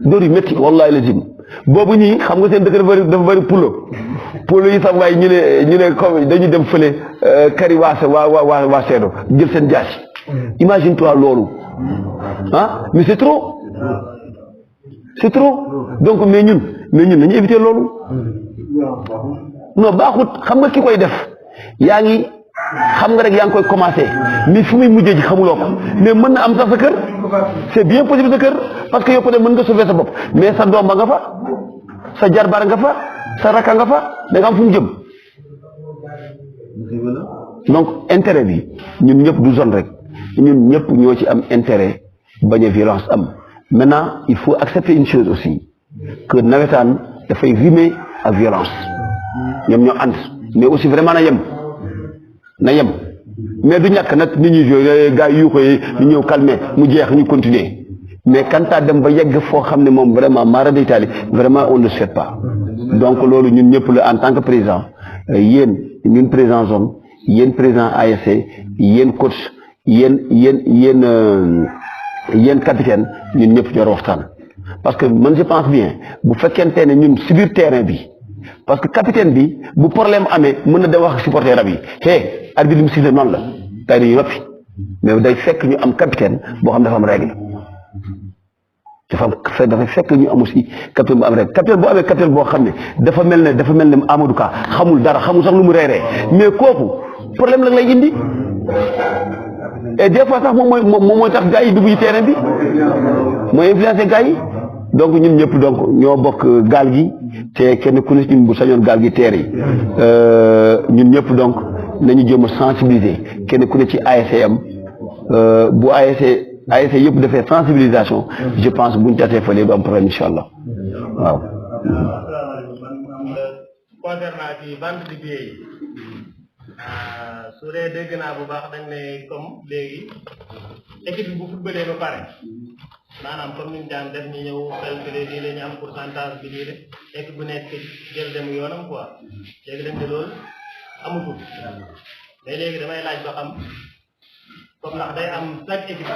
dóor yu métti wallahi lazim boobu ñii xam nga seen dëkk dafa bëri pulo yi sax waaye ñu ne comme dañuy dem fële kari waa seedo jël seen jaasi imagine toi loolu ah mais c'est trop donc mais ñun nañu éviter loolu non baaxut xam nga ki koy def yaa ngi koy commencé mais fu muy mujjee ji xamuloo ko mais mën na am sax sa kër c'est bien possible sa kër parce que yow peut-être mën nga sauver sa bopp mais sa doom ba nga fa sa jarbaar nga fa sa rakka nga fa da nga am fu mu jëm donc intérêt bi ñun ñëpp du zone rek ñun ñëpp ñoo ci am intérêt bañ a violence am maintenant il faut accepter une chose aussi que nawetaan dafay rimer ak violence ñoom ñoo ànd mais aussi vraiment na yem mais du ñàkk nag nit ñi joué gars yu ko yi ñu ñëw calmer mu jeex ñu continuer mais quand dem ba yegg foo xam ne moom vraiment mara d'Italie vraiment on ne souhaite pas donc loolu ñun ñëpp la en tant que président yéen ñun président zone yéen président ASC yéen coach yéen capitaine ñun ñëpp ñoo waxtaan parce que man je pense bien bu fekkente ne ñun si biir terrain bi parce que capitaine bi bu problème amee mën na dem wax ak supporter am yi hey arbitre bi mu sifflé noonu la tey dañuy noppi mais day fekk ñu am capitaine boo xam dafa am règle dafay fekk ñu am aussi capitaine bu am règle capitaine boo amee capitaine boo xam ne dafa mel ne Amadou Ka xamul dara xamul sax lu mu reeree mais kooku problème la lay indi et des fois sax moom mooy tax gars yi dugg ci terrain bi mooy influencer gars yi donc ñun ñëpp donc ñoo bokk gaal gi te kenn ku ne ñun bu sañoon gaal gi teer yi ñun ñëpp donc nañu jéem a sensibiliser kenn ku ne ci ASC bu ASC yëpp defee sensibilisation je pense buñ tasee fële du am problème incha allah waaw. concernant ci vente de billets yi su dee dégg naa bu baax dañ ne comme léegi équipe bi bu footballee ba pare maanaam comme ni ñu daan def ñu ñëw calculer lii la ñu am pourcentage bi lii de équipe bu nekk jël dem yoonam quoi léegi dañ ne loolu amatul mais léegi damay laaj ba xam comme ndax day am chaque équipe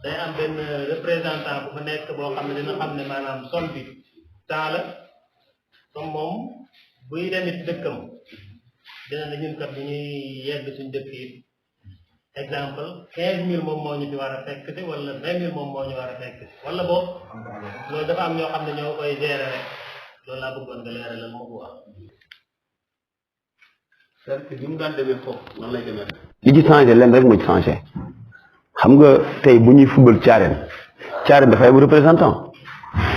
day am benn représentant bu fa nekk boo xam ne dina xam ne maanaam somme bi temps la comme moom buy demit dëkkam dina ne ñun kat bu ñuy yegg suñ dëkk yi exemple 15 000 moom moo ñu fi war a fekk te wala 20 000 moom moo ñu war a fekk wala boog loolu dafa am ñoo xam ne ñoo koy gérer rek loolu laa bëggoon nga leeralal ma ko wax. certes bi mu daan demee foofu nan lay demee. li ci changé leen rek moo ci changé xam nga tey bu ñuy football Thiarène dafay am représentant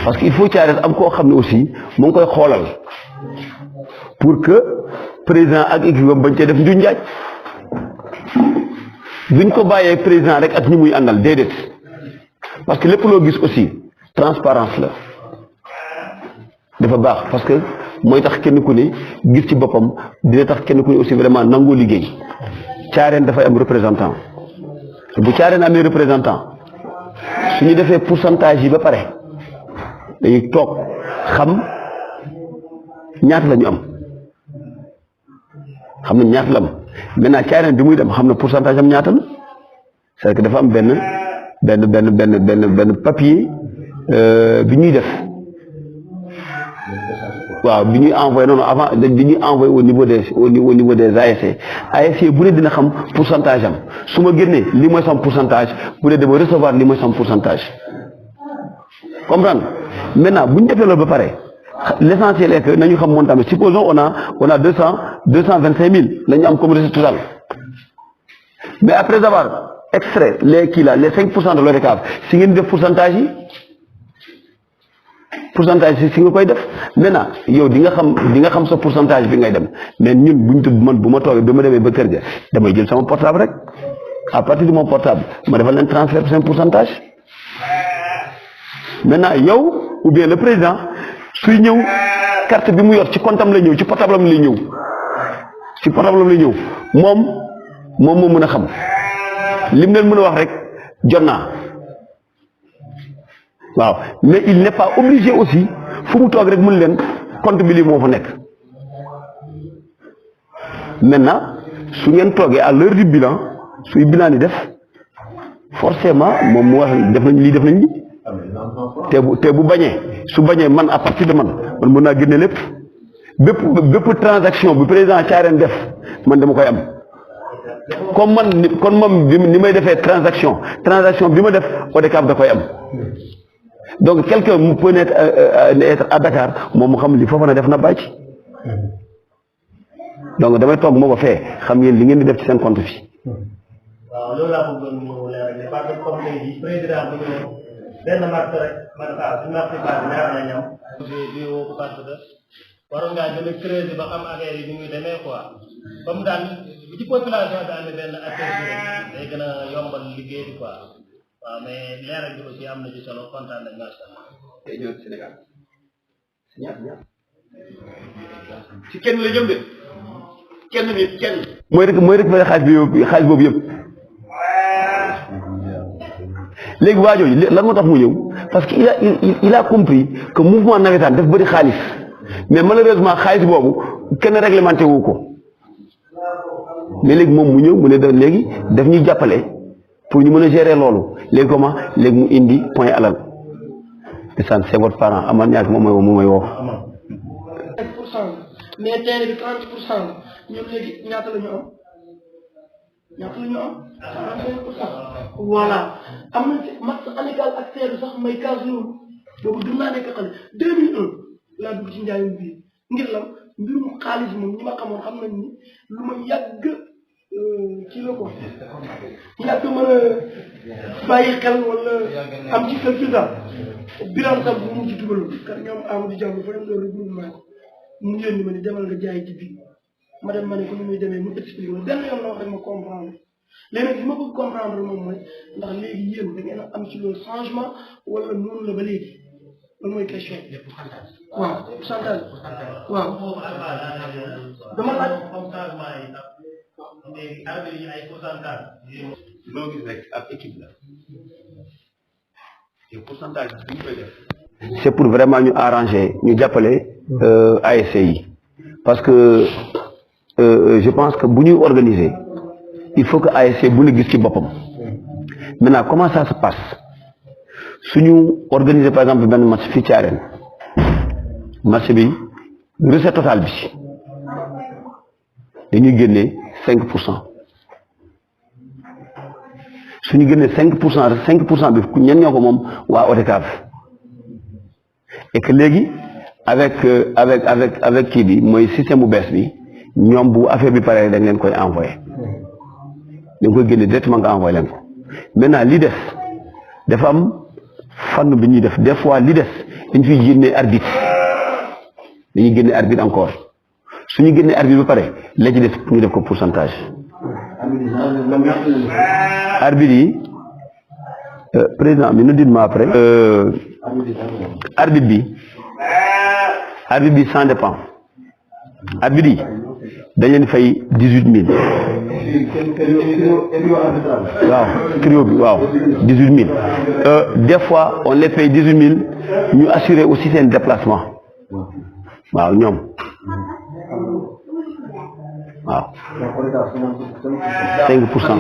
parce que il faut Thiarène am koo xam ne aussi mu ngi koy xoolal pour que président ak équipe am bañ cee def njuñ njaaj duñ ko bàyyee président rek ak ñi muy àndal déedéet parce que lépp loo gis aussi transparence la dafa baax parce que mooy tax kenn ku ne gis ci boppam dina tax kenn ku ne aussi vraiment nangoo liggéey Thiarène dafay am représentant bu Thiarène amee représentant su ñu defee pourcentage yi ba pare dañuy toog xam ñaata la ñu am xam na ñaata la am maintenant Thiarène bi muy dem xam na pourcentage am ñaata la c'est que dafa am benn papier bi ñuy def waaw bi ñuy envoyé noonu avant bi ñuy envoyé au niveau des ASC bu ne dina xam pourcentage am su ma génnee li mooy sam pourcentage bu dee dama recevoir li mooy sam pourcentage comprendre maintenant bu ñu defee loolu ba pare l'essentiel est que nañu xam montant bi supposons on a 225 000 la ñu am comme recette totale mais après avoir extrait les 5% de l'ODCAV si ngeen def pourcentage si nga koy def maintenant yow di nga xam sa pourcentage bi ngay dem mais ñun buñ tudd man bu ma toogee ba ma demee ba kër ga damay jël sama portable rek à partir de mon portable ma defal leen transfert seen pourcentage maintenant yow ou bien le président suy ñëw carte bi mu yor ci compte am la ñëw ci portable am lay ñëw moom moo mën a xam lim leen mën a wax rek jot naa waaw mais il n'est pas obligé aussi fu mu toog rek mën leen compte bi lii moo fa nekk maintenant su ngeen toogee à l'heure du bilan suy bilan di def forcément moom mu wax def nañ lii te bu bañee su bañee man à partir de man mën naa génne lépp bépp transaction bu président Thiarène def man dama koy am comme moom ni may defee transaction bi ma def ODCAV da koy am donc quelqu'un mu peut être à Dakar moom mu xam li foofa na def na bàcc donc damay toog moo ko fee xam ngeen li ngeen di def ci seen compte fi waaw loolu laa bëggoon mu leeral parce que comme tey jii président bu ñëw benn marque rek man suñu marque bi ñaar la ñam di woo ko parce que waroon ngaa gën a creuser ba xam affaire yi ni muy demee quoi comme daal bu ci population bi amee benn affaire bi day gën a yombal liggéey bi quoi waaw mais leeral bi aussi am na ci solo kontaan nañ macha allah. tey ñëw Sénégal si ñaar ci kenn la jëm de kenn. mooy rek xaalis boobu yëpp léegi waa jooju lan moo tax mu ñëw parce que il a compris que mouvement navétane daf bëri xaalis mais malheureusement xaalis boobu kenn réglementé wu ko mais léegi moom mu ñëw mu ne léegi daf ñuy jàppale pour ñu mën a gérer loolu léegi comment léegi mu indi point alal te ça c'est votre parent amal ñaak moom mooy woo. 5% mais terre bi 30% ñun léegi ñaata la ñu am 35%. voilà am nañ ci match amical ak seedu sax may 15 jours boobu gën naa nekk xale 2001 laa dugg ci njaayum bii ngir lan mbirum xaalis moom ñi ma xamoon xam nañ ni lu ma yàgg kii la ko yàgg mën a bàyyi xel wala am ci calcul daal biram sax bu mu ci dugal kat ñoom Amadou Diallo fa dem loolu regroupement mu yónni ma ni demal nga jaay ci bii ma dem ma ne ko ni muy demee mu expliqué ma benn yoon la wax rek ma comprendre léegi nag li ma bëgg comprendre moom mooy ndax léegi yéen da ngeen am ci loolu changement wala noonu la ba léegi loolu mooy question bi. waaw pourcentage waaw dama laaj. loo gis rek ab équipe la te pourcentage bi ñu koy def. c'est pour vraiment ñu arranger ñu jàppale ASC yi parce que je pense que bu ñuy organiser il faut que ASC bu ne gis ci boppam maintenant comment ça se passe suñu organiser par exemple benn match fii ci arène match bi recette totale bi dañuy génne 5%. suñu génnee 5% bi ñen ñoo ko moom waa ODCAV et que léegi avec kii bi mooy système bu bees bi ñoom bu affaire bi pare dañ leen koy envoyé dañ koy génne directement nga envoyé leen ko maintenant li des dafa am fànn bi ñuy def des fois li des dañ fiy génne arbitre dañuy génne arbitre encore suñu génne arbitre ba pare la ci des ñu def ko pourcentage. arbitre yi président bi nu dites-moi après arbitre bi ça dépend arbitre yi dañ leen fay 18000 waaw trio bi waaw 18000 des fois on les paye 18000 ñu assurer aussi seen déplacement waaw ñoom waaw 5%.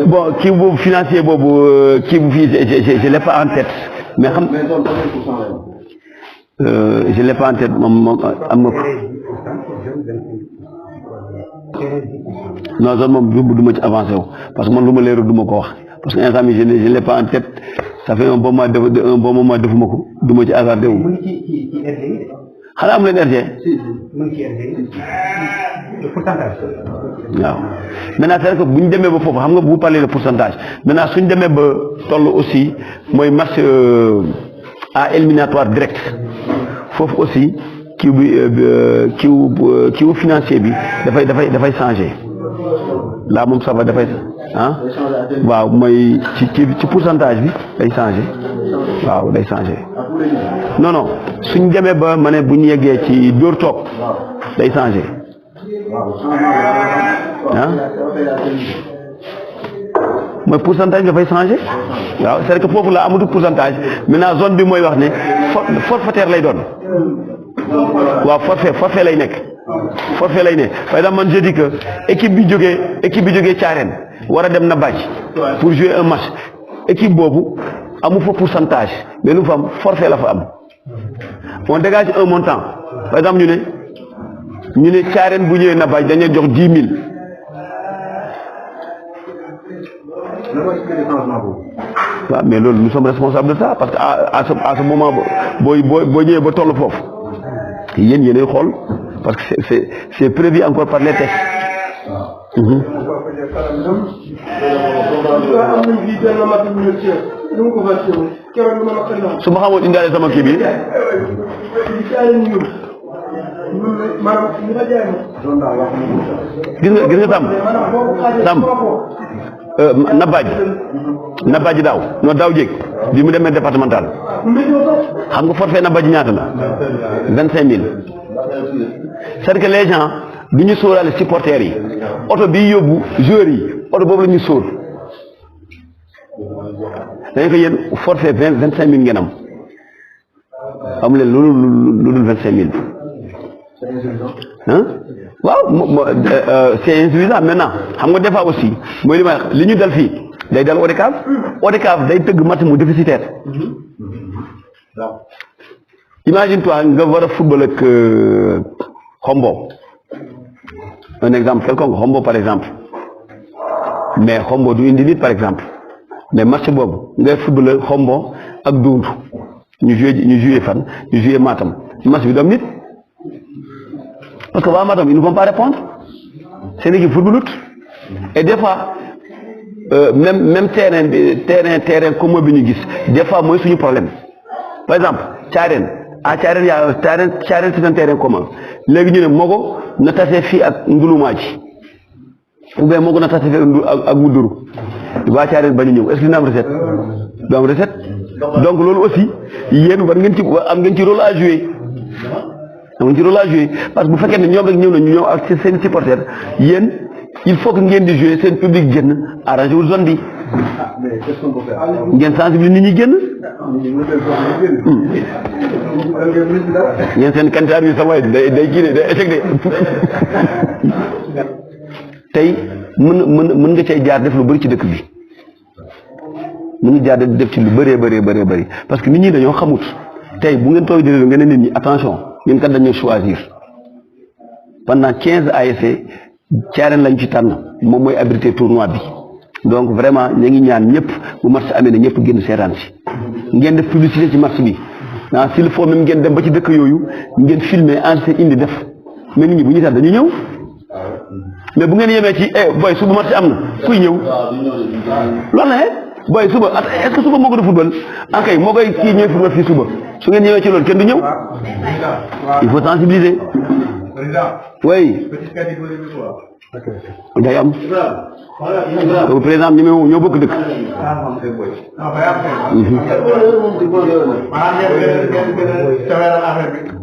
Bon kii boobu financier boobu kii bu fii je l'ai pas en tête mais xam je l'ai pas en tête moom am nga ko non zone moom du ma ci avancé wu parce que man lu ma leeru du ma ko wax parce que instant bi je l'ai pas en tête ça fait un bon moment defuma ko du ma ci hasardé wu xanaa am leen RG waaw maintenant c'est que bu ñu demee ba foofu xam nga bu parler de pourcentage maintenant suñ demee ba toll aussi mooy match à éliminatoire direct foofu aussi kiiw bi kiiw financier bi dafay changer là moom ça va dafay waaw mooy ci pourcentage bi day changer waaw day changer non suñ demee ba ma ne bu ñu yeggee ci dóor toog day changer mooy pourcentage dafay changer waaw c'est que foofu la amatu pourcentage maintenant zone bi mooy wax ne forfaitaire lay doon waaw forfait lay nekk par exemple man je dis que équipe bi jógee Thiarène war a dem na bàcc pour jouer un match équipe boobu amu fa pourcentage mais lu fa am forfait la fa am on dégage un montant par exemple ñu ne Thiarène bu ñëwee na bàcc dañuy jox 10 000. waaw mais loolu nous sommes responsables de ça parce que à ce moment boo ñëwee ba toll foofu yéenay xool parce que c'est prévu encore par les textes. su ma xamoon indaale sama kii bi. gis nga Samb Nabadji daaw non daaw jéeg bi mu demee départemental xam nga forfait Nabadji ñaata la 25000 c'est que les gens du ñu sóoraale supporters yi oto bi yóbbu joueurs yi oto boobu la ñu sóor dañ ko yéen forfait 25000 ngeen am amu leen lu dul 25000 ah waaw c'est insuffisant maintenant xam nga des fois aussi mooy li may wax li ñu dal fii day dal ODCAV day tëgg match mu déficitaire imagine toi nga war a football ak Xombo un exemple quelconque Xombo par exemple mais Xombo du indi nit par exemple mais match boobu ngay football Xombo ak Doundu ñu joué fan ñu joué Matam match bi du am nit parce que waa Matam ils ne vont pas répondre seen équipe footballut et des fois même terrain commun bi ñu gis des fois mooy suñu problème par exemple Thiarène Thiarène c'est un terrain commun léegi ñu ne Mogo na tase fii ak Ndouloumadji ou bien Mogo na tase fii ak Mouduru waa Thiarène bañ a ñëw est-ce que dina am recette du am recette donc loolu aussi yéen war ngeen ci am ngeen ci rôle à jouer parce que bu fekkee ne ñoom rek ñëw na ñu ñëw ak seen supporters yéen il faut que ngeen di jouer seen public génn arrangé wul zone bi ngeen sensibiliser nit ñi génn ngeen seen candidat bi sa waay day kii de day échec de tey mën nga cay jaar def lu bëri ci dëkk bi mën nga jaar def ci lu bëree parce que nit ñi dañoo xamut tey bu ngeen toog di réew ngeen ne nit ñi attention ñun kat dañoo choisir pendant 15 ASC Thiarène lañ ci tànn moom mooy abrité tournoi bi donc vraiment ñu ngi ñaan ñëpp bu match amee na ñëpp génn seetaan si ngeen def publicité ci match bi s'il faut même ngeen dem ba ci dëkk yooyu ngeen filmer enregistré indi def mais nit ñi bu ñu tax dañu ñëw mais bu ngeen yemee ci boy suba match am na kuy ñëw loolu la boy suba est-ce que suba moo ko de football ankay moo koy kii ñooy football fii suba su ngeen ñëwee ci loolu kenn du ñëw il faut sensibiliser oui day am donc par exemple ñoo bokk dëkk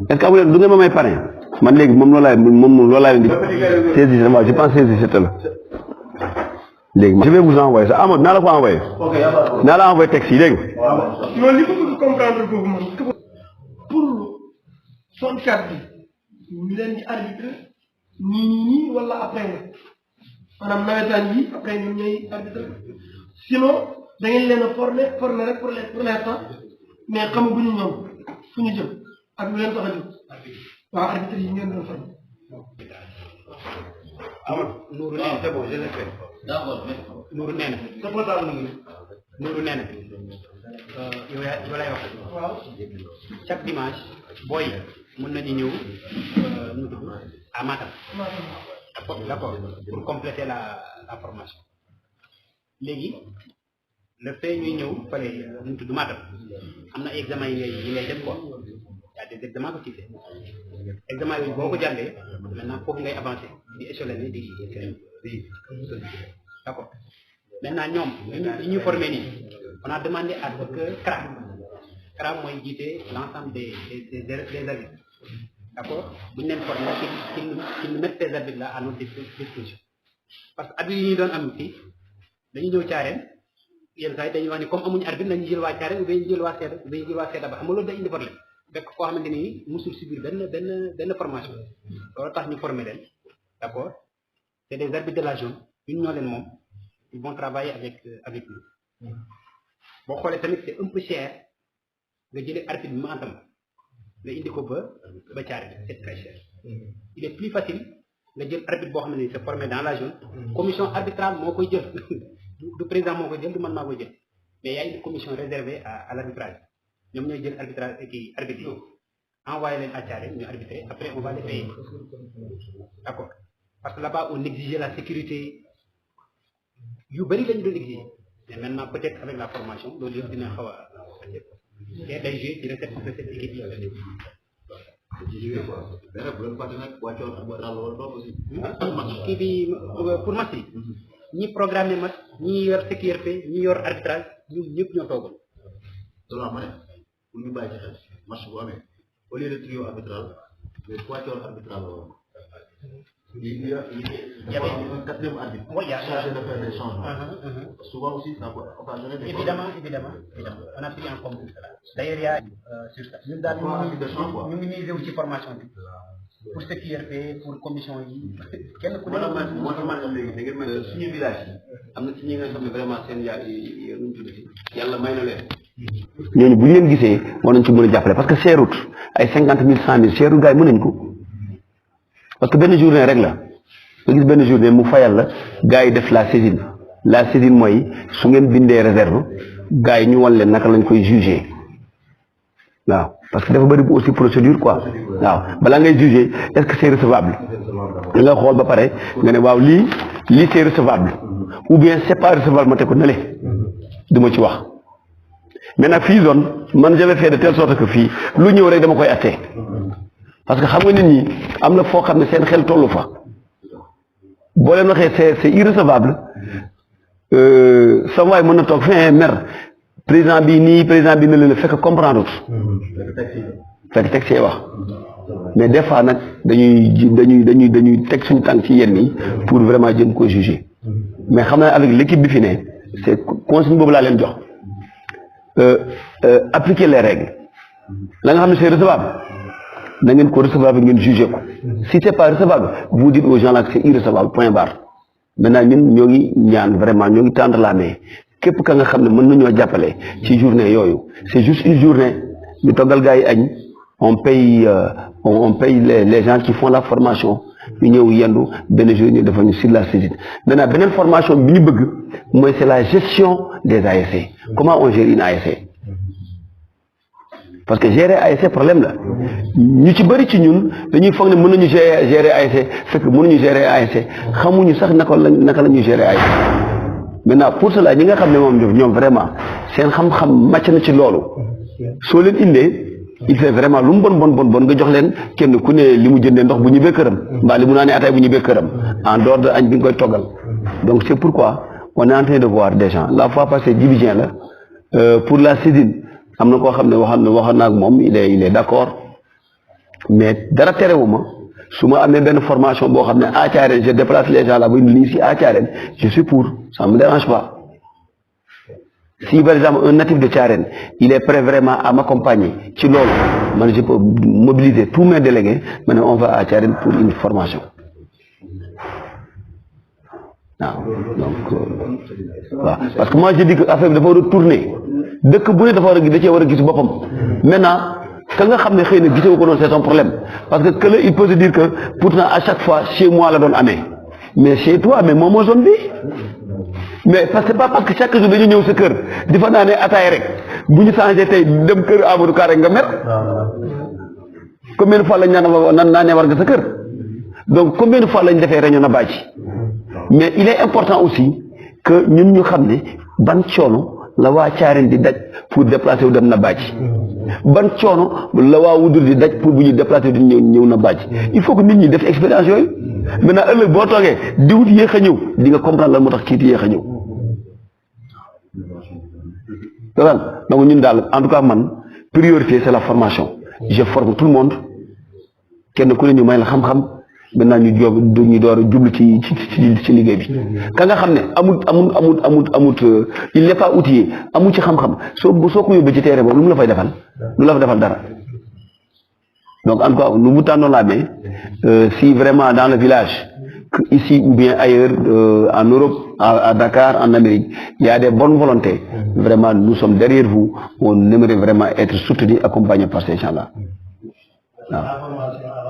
est-ce que amu leen du ngeen ma may parrain man léegi moom loolu laay indi 16 je pense 16 la léegi je vais vous envoyer ça Amadou naa la ko envoyé naa la envoyé texte yi dégg nga li ma bëgg comprendre foofu man pour 64 bi ñu leen di arbitre nii wala après nga maanaam nawetaan yi après ñoom ñooy arbitre sinon da ngeen leen a former rek pour l'instant mais xamaguñu ñoom fu ñu jëm ak lu leen tax a jóg waaw arbitre yi ngeen doon former. Nourou nee na c'est bon je l'ai fait. D'accord Nourou nee na. sa portable Nourou nee na yow lay wax. waaw chaque dimanche booy mën nañu ñëw ñu dugg à Matam. D'accord pour compléter la formation. léegi le fait ñuy ñëw fële ñu tudd Matam am na examen yi ngay dem quoi y a des examens que tu fais examen yooyu boo ko jàllee maintenant foofu ngay avancer di échelonner di d'accord maintenant ñoom li ñu formé nii on a demandé à ce que CRA mooy jiite l'ensemble des arbitres d'accord bu ñu leen formé qu'ils mettent ces arbitres là à notre disposition parce que arbitres yi ñu doon am fii dañuy ñëw Thiarène yenn saa yi dañuy wax ni comme amuñu arbitre nañu jël waa Thiarène ou bien ñu jël waa Seeda ou bien ñu jël waa Seeda ba xam nga loolu day indi problème fekk koo xamante ni musul subir benn formation loolu tax ñu former leen d'accord c'est des arbitres de la zone ñun ñoo leen moom ils vont travailler avec nous boo xoolee tamit c'est un peu cher nga jëlee arbitre bi Matam nga indi ko ba Thiarène c'est très cher il est plus facile nga jël arbitre boo xam ne c'est formé dans la zone commission arbitrale moo koy jël du président moo koy jël du man maa koy jël mais y a une commission réservée à l'arbitrage ñoom ñooy jël arbitrage kii arbitre yi envoyé leen à Thiarène ñu arbitrer après on va les payer d'accord parce que là-bas on exigeait la sécurité yu bëri lañu doon exiger mais maintenant peut-être avec la formation loolu yëpp dina xaw a te day jouer ci recette équipe yi kii bi pour match yi ñi programmé match ñi yor sécurité ñi yor arbitrage ñun ñëpp ñoo toogoon. seulement ma ne pour ñu bàyyi ci xel match bu amee au lieu de trio arbitral mais quatuor arbitral la woon. Il y avait un quatrième arbitre. Oui, il y a chargé de faire des changements. Souvent aussi, ça peut occasionner des évidemment. On a pris en compte cela. D'ailleurs, il y a sur ça. Nous avons mis ci formation bi. pour sécurité pour commission yi kenn ku moo tax man léegi da ngeen mel suñu village yi am na ci ñi nga xam ne vraiment seen nuñ tuddati yàlla may na leen ñooñu bu ñu leen gisee war nañ ci mën a jàppale parce que seerut ay 50 000 100 000 seerut gars yi mën nañ ko parce que benn journée rek la nga gis benn journée mu fayal la gars yi def la saisine mooy su ngeen bindee réserve gars yi ñu wan leen naka lañ koy juger waaw parce que dafa bëri bu aussi procédure quoi waaw balaa ngay juger est-ce que c'est recevable da nga xool ba pare nga ne waaw lii c'est recevable ou bien c'est pas recevable ma teg ko nële du ma ci wax mais nag fii zone man j'avais fait de telle sorte que fii lu ñëw rek dama koy atte parce que xam nga nit ñi am na foo xam ne seen xel tollu fa boo leen waxee c'est irrecevable sama waay mën na toog fin mer président bi nii président bi ne leen fekk comprendre fekk teg see wax mais des fois nag dañuy teg suñu tànk ci yenn yi pour vraiment jëm ko juger mais xam naa avec l'équipe bi fi ne c'est consigne boobu laa leen jox appliquer les règles la nga xam ne c'est recevable na ngeen ko recevable ngeen juger ko si c'est pas recevable vous dites aux gens là que c'est irrecevable point barre maintenant ñun ñoo ngi ñaan vraiment ñoo ngi tendre la main képp ka nga xam ne mën nañoo jàppale ci journée yooyu c'est juste une journée ñu toggal gars yi añ on paye les gens qui font la formation ñu ñëw yendu benn jour ñu defal ñu sur la saisine maintenant beneen formation bi ñu bëgg mooy c'est la gestion des ASC comment on gère une ASC parce que gérer ASC problème la ñu ci bëri ci ñun dañuy foog ne mën nañu gérer ASC fekk mënuñu gérer ASC xamuñu sax naka la ñuy gérer ASC maintenant pour cela ñi nga xam ne moom ñoom vraiment seen xam-xam màcc na ci loolu soo leen indee il fait vraiment lu mu bon nga jox leen kenn ku ne li mu jëndee ndox bu ñibbee këram mbaa li mu naanee ataay bu ñibbee këram en dehors de añ bi nga koy toggal donc c'est pourquoi on est en train de voir des gens la fois passée Djibijien la pour la saisine am na koo xam ne waxoon naa ak moom il est d'accord mais dara terewuma su ma amee benn formation boo xam ne à Thiarène je déplace les gens là ba indi ici à Thiarène je suis pour ça me dérange pas si par exemple un natif de Thiarène il est prêt vraiment à m'accompagner ci loolu man je peux mobiliser tous mes délégués ma ne on va à Thiarène pour une formation waaw donc waaw parce que moi je dis que affaire bi dafa war a tourner dëkk bu ne dafa war a da cee war a gis boppam maintenant ka nga xam ne xëy na gisee ko noonu c'est un problème parce que que il peut se dire que pourtant à chaque fois chez moi la doon amee mais chez toi mais moom moo zone bi mais parce que pas parce que chaque jour dañu ñëw sa kër di fa naanee ataay rek bu ñu changé tey dem kër Amadou Ka rek nga mer combien de fois lañ naan naanee war nga sa kër donc combien de fois lañ defee réunion na bàcc mais il est important aussi que ñun ñu xam ne ban coono la waa Thiarène di daj pour déplacer wu dem na bàcc ban coono la waa Wudur di daj pour bu ñuy déplacer wu di ñëw na bàcc il faut que nit ñi def expérience yooyu maintenant ëllëg boo toogee diwut yéex a ñëw di nga comprendre lan moo tax kiiti yéex a ñëw donc ñun daal en tout cas man priorité c'est la formation je forme tout le monde kenn ku ne ñu may la xam-xam maintenant ñu door a jublu ci liggéey bi ka nga xam ne amut il n'est pas outillé amul ci xam-xam soo ko yóbbee ci terrain boobu lu mu la fay defal lu la fa defal dara donc en tout cas nous vous tendons la main si vraiment dans le village ici ou bien ailleurs en Europe à Dakar en Amérique il y a des bonnes volontés vraiment nous sommes derrière vous on aimerait vraiment être soutenus accompagnés par ces gens-là waaw